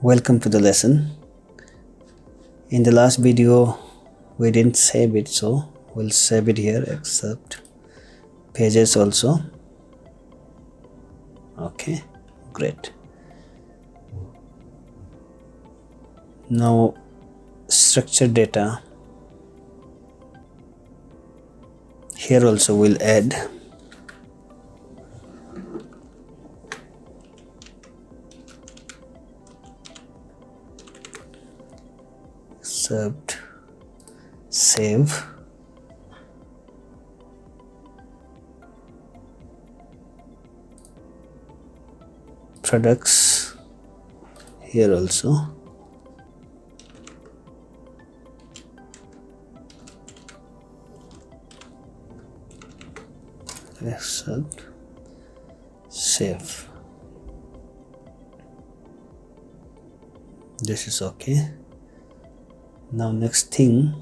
Welcome to the lesson. In the last video we didn't save it, so we'll save it here, except pages also. Okay, great. Now structured data, here also we'll add except save. Products here also. Except save. This is okay. Now next thing,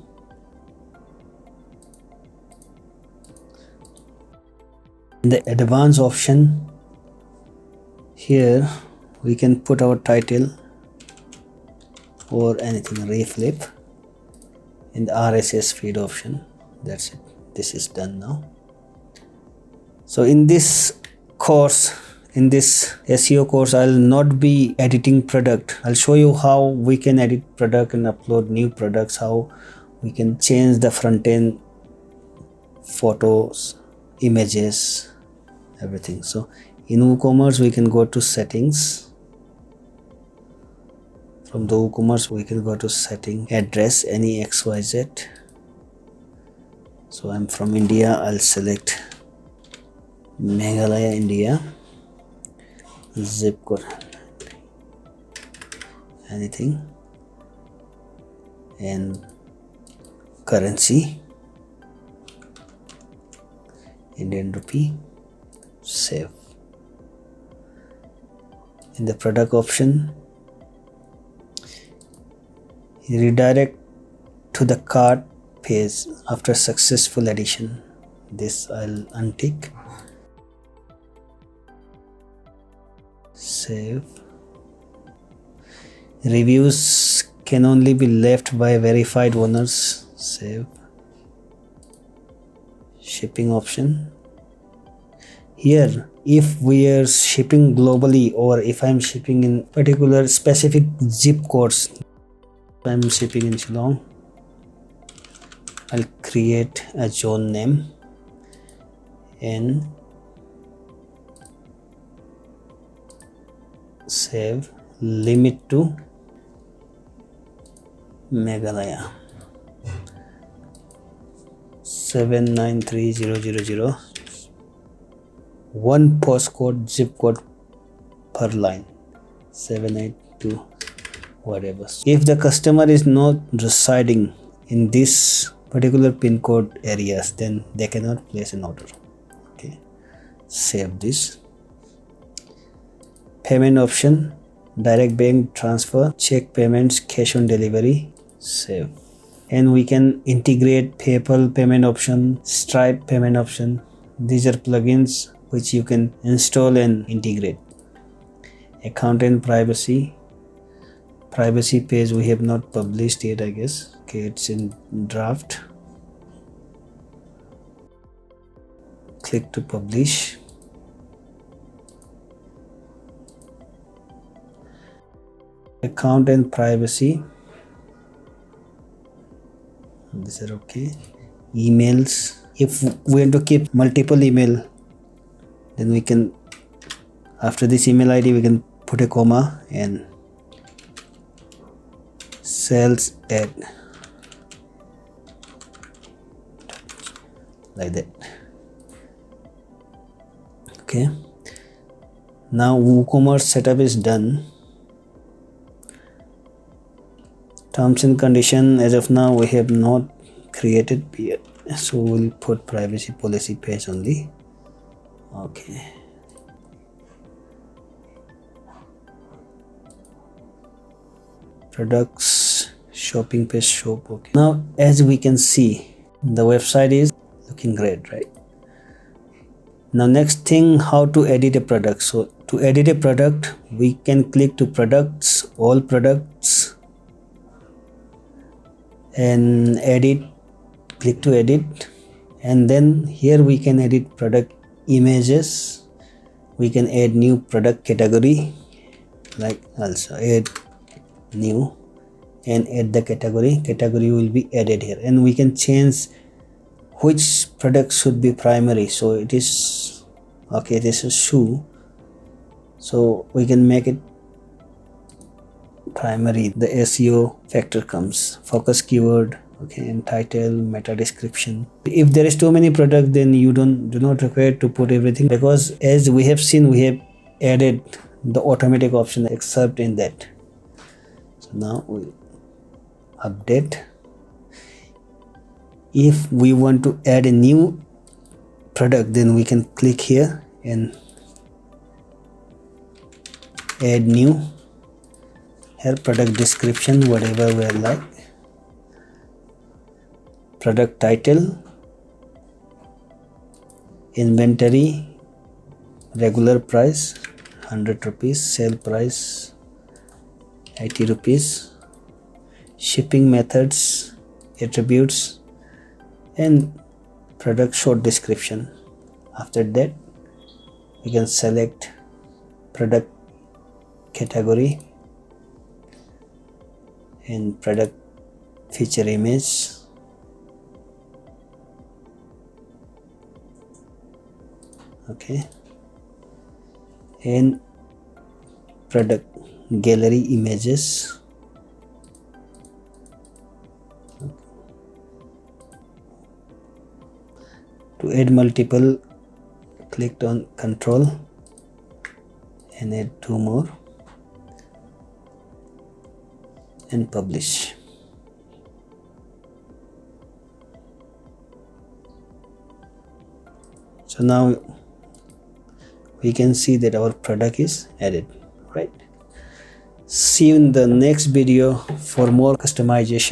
in the advanced option, here we can put our title or anything, reflip. In the RSS feed option, that's it. This is done now. So in this course, in this SEO course, I'll not be editing product. I'll show you how we can edit product and upload new products, how we can change the front end, photos, images, everything. So in WooCommerce we can go to settings. From the WooCommerce we can go to setting, address any XYZ. So I'm from India, I'll select Meghalaya, India. Zip code, anything, and currency Indian rupee. Save. In the product option, redirect to the cart page after successful addition. This I'll untick. Save. Reviews can only be left by verified owners. Save. Shipping option. Here, if we are shipping globally, or if I'm shipping in particular specific zip codes, I'm shipping in Shillong, I'll create a zone name and save. Limit to Meghalaya 793000. One postcode zip code per line, 782 whatever. If the customer is not residing in this particular pin code areas, then they cannot place an order. Okay, save this. Payment option, direct bank transfer, check payments, cash on delivery. Save. And we can integrate PayPal payment option, Stripe payment option. These are plugins which you can install and integrate. Account and privacy page we have not published yet, I guess. Okay, it's in draft. Click to publish. Account and privacy, these are okay. Emails, if we want to keep multiple email, then we can, after this email ID we can put a comma and sales at, like that. Okay, now WooCommerce setup is done. Terms and condition, as of now we have not created yet, so we'll put privacy policy page only. Okay, products, shopping page, shop. Okay, now as we can see, the website is looking great, right? Now next thing, how to edit a product. So To edit a product, we can click to products, all products, and edit, click to edit, and then here we can edit product images. We can add new product category, like also add new and add the category. Category will be added here, and we can change which product should be primary. So it is okay, this is shoe, so we can make it primary. The SEO factor comes, focus keyword, okay, and title, meta description. If there is too many products, then you do not require to put everything, because as we have seen, we have added the automatic option except in that. So now we update. If we want to add a new product, then we can click here and add new. Here product description, whatever we like, product title, inventory, regular price 100 rupees, sale price 80 rupees, shipping methods, attributes, and product short description. After that, we can select product category and product feature image. Okay, and product gallery images. To add multiple, clicked on control and add 2 more and publish. So now we can see that our product is added, right? See you in the next video for more customization.